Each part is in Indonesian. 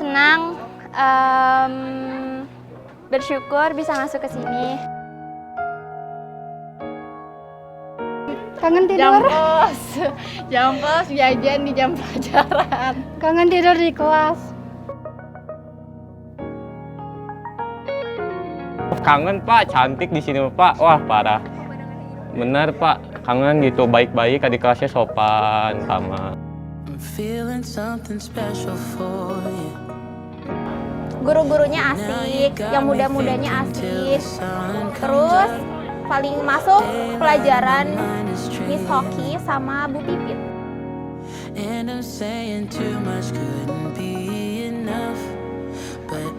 Senang, bersyukur bisa masuk ke sini. Kangen tidur? Jam kos, jajan di jam pelajaran. Kangen tidur di kelas. Kangen Pak, cantik di sini Pak. Wah parah. Bener Pak, kangen gitu, baik-baik adik kelasnya sopan sama. Guru-gurunya asik, yang muda-mudanya asik. Terus paling masuk pelajaran Miss Hoki sama Bu Pipit.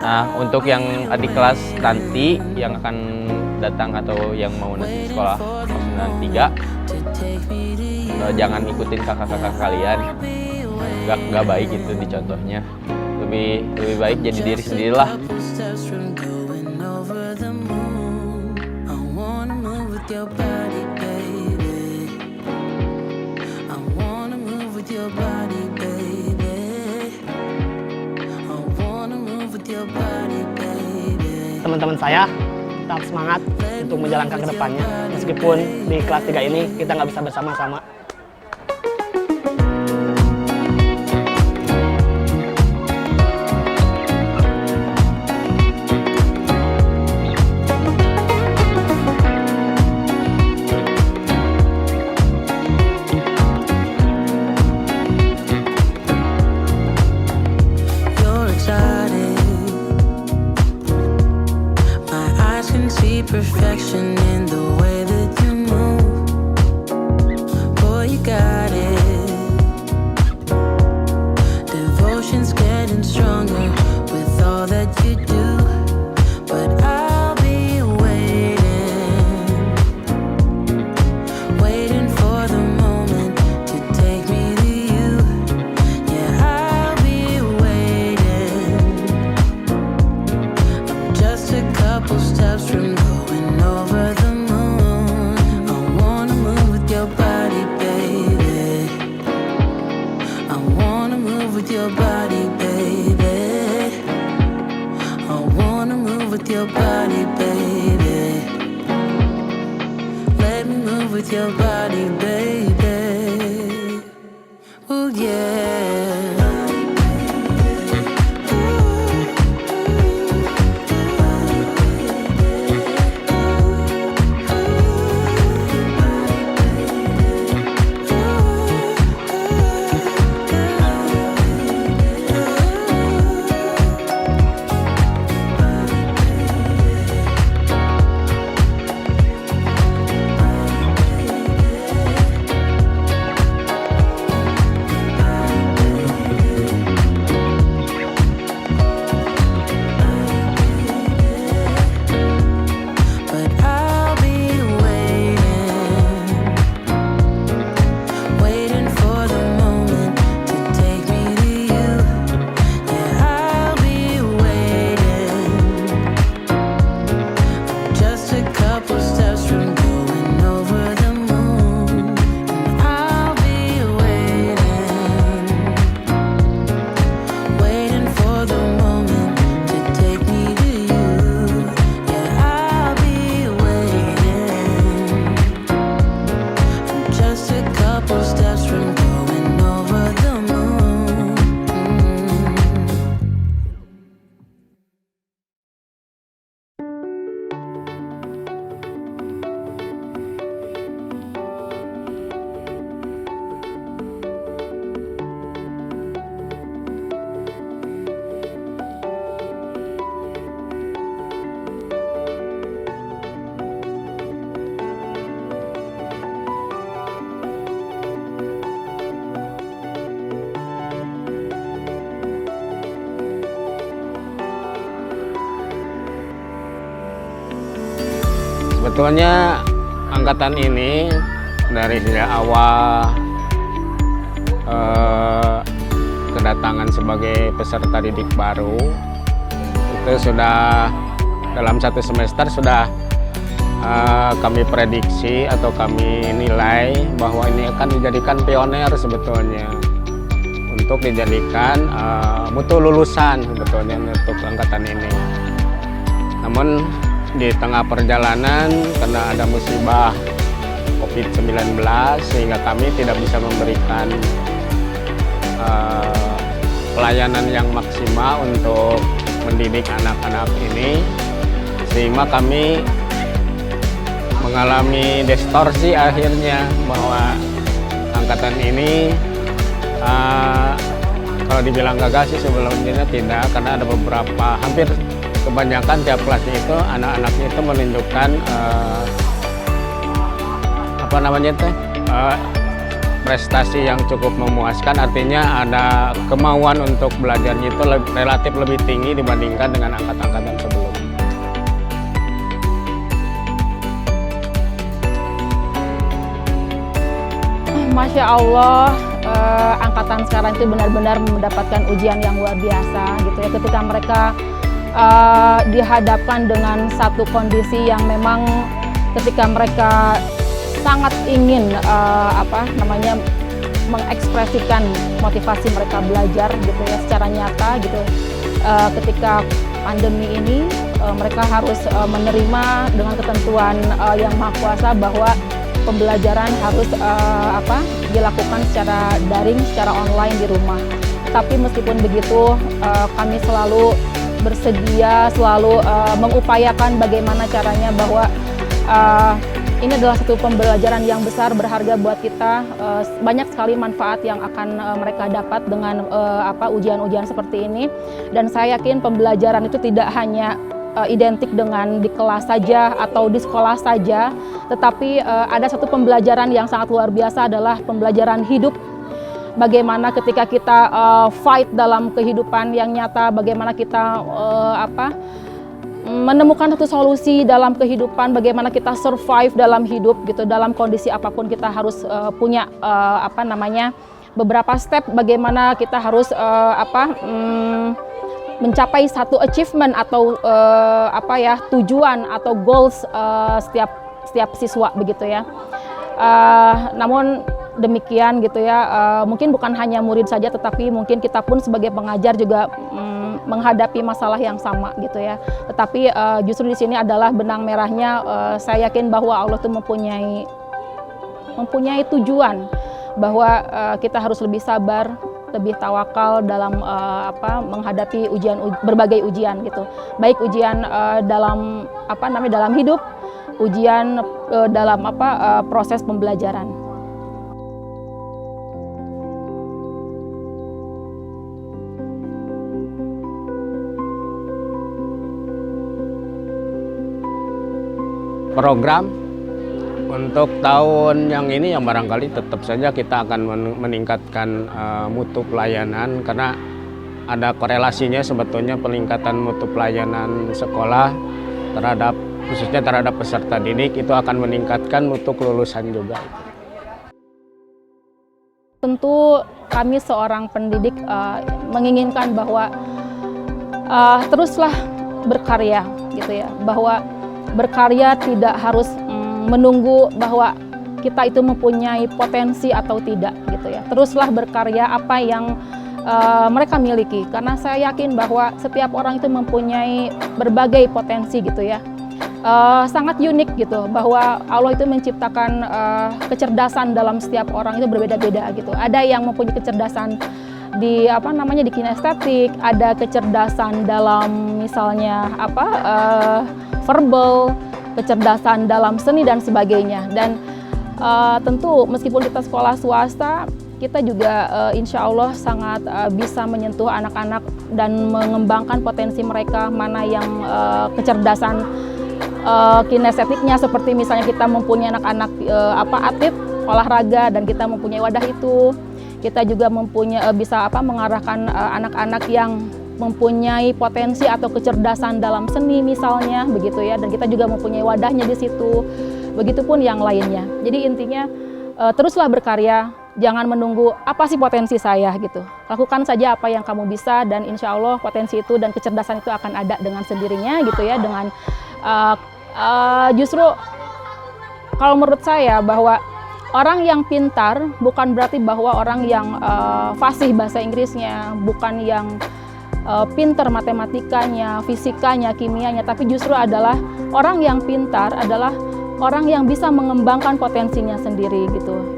Nah, untuk yang adik kelas nanti yang akan datang atau yang mau nanti sekolah kelas 3, jangan ikutin kakak-kakak kalian. Nggak baik gitu dicontohnya. Lebih baik jadi diri sendirilah. Teman-teman saya tetap semangat untuk menjalankan ke depannya. Meskipun di kelas 3 ini kita nggak bisa bersama-sama. Perfection in the way that you move. Boy, you got it. Devotion's getting stronger with all that you do. But I'll be waiting for the moment to take me to you. Yeah, I'll be waiting. I'm just a couple steps from over the moon. I wanna move with your body, baby. I wanna move with your body, baby. I wanna move with your body, baby. Let me move with your body, baby. Oh yeah. Sebetulnya angkatan ini dari awal kedatangan sebagai peserta didik baru itu sudah dalam 1 semester sudah kami prediksi atau kami nilai bahwa ini akan dijadikan pioner sebetulnya untuk dijadikan mutu lulusan sebetulnya untuk angkatan ini. Namun di tengah perjalanan karena ada musibah COVID-19 sehingga kami tidak bisa memberikan pelayanan yang maksimal untuk mendidik anak-anak ini, sehingga kami mengalami distorsi akhirnya bahwa angkatan ini kalau dibilang gagal sih sebelumnya tidak, karena ada beberapa, hampir kebanyakan tiap kelasnya itu anak-anaknya itu menunjukkan prestasi yang cukup memuaskan, artinya ada kemauan untuk belajarnya itu relatif lebih tinggi dibandingkan dengan angkatan-angkatan sebelumnya. Masya Allah, angkatan sekarang itu benar-benar mendapatkan ujian yang luar biasa gitu ya, ketika mereka dihadapkan dengan satu kondisi yang memang ketika mereka sangat ingin mengekspresikan motivasi mereka belajar gitu ya secara nyata gitu. Ketika pandemi ini mereka harus menerima dengan ketentuan yang Maha Kuasa bahwa pembelajaran harus dilakukan secara daring, secara online di rumah. Tapi meskipun begitu, kami selalu bersedia, selalu mengupayakan bagaimana caranya bahwa ini adalah satu pembelajaran yang besar, berharga buat kita. Banyak sekali manfaat yang akan mereka dapat dengan ujian-ujian seperti ini. Dan saya yakin pembelajaran itu tidak hanya identik dengan di kelas saja atau di sekolah saja, tetapi ada satu pembelajaran yang sangat luar biasa, adalah pembelajaran hidup. Bagaimana ketika kita fight dalam kehidupan yang nyata, bagaimana kita menemukan satu solusi dalam kehidupan, bagaimana kita survive dalam hidup gitu, dalam kondisi apapun kita harus punya beberapa step bagaimana kita harus mencapai satu achievement atau tujuan atau goals setiap siswa begitu ya. Namun demikian gitu ya, mungkin bukan hanya murid saja, tetapi mungkin kita pun sebagai pengajar juga menghadapi masalah yang sama gitu ya. Tetapi justru di sini adalah benang merahnya, saya yakin bahwa Allah itu mempunyai tujuan bahwa kita harus lebih sabar, lebih tawakal dalam menghadapi berbagai ujian gitu. Baik ujian dalam dalam hidup, ujian dalam proses pembelajaran. Program untuk tahun yang ini yang barangkali tetap saja kita akan meningkatkan mutu pelayanan, karena ada korelasinya sebetulnya peningkatan mutu pelayanan sekolah khususnya terhadap peserta didik itu akan meningkatkan mutu kelulusan juga. Tentu kami seorang pendidik menginginkan bahwa teruslah berkarya gitu ya, bahwa berkarya tidak harus menunggu bahwa kita itu mempunyai potensi atau tidak gitu ya. Teruslah berkarya apa yang mereka miliki, karena saya yakin bahwa setiap orang itu mempunyai berbagai potensi gitu ya. Sangat unik gitu, bahwa Allah itu menciptakan kecerdasan dalam setiap orang itu berbeda-beda gitu. Ada yang mempunyai kecerdasan di di kinestetik, ada kecerdasan dalam misalnya verbal, kecerdasan dalam seni dan sebagainya. Dan tentu meskipun kita sekolah swasta, kita juga insya Allah sangat bisa menyentuh anak-anak dan mengembangkan potensi mereka, mana yang kecerdasan kinestetiknya, seperti misalnya kita mempunyai anak-anak atlet olahraga dan kita mempunyai wadah itu. Kita juga mempunyai bisa mengarahkan anak-anak yang mempunyai potensi atau kecerdasan dalam seni misalnya begitu ya, dan kita juga mempunyai wadahnya di situ. Begitupun yang lainnya. Jadi intinya teruslah berkarya, jangan menunggu apa sih potensi saya gitu. Lakukan saja apa yang kamu bisa, dan insya Allah potensi itu dan kecerdasan itu akan ada dengan sendirinya gitu ya. Dengan justru kalau menurut saya bahwa orang yang pintar bukan berarti bahwa orang yang fasih bahasa Inggrisnya, bukan yang pintar matematikanya, fisikanya, kimianya, tapi justru adalah orang yang pintar adalah orang yang bisa mengembangkan potensinya sendiri gitu.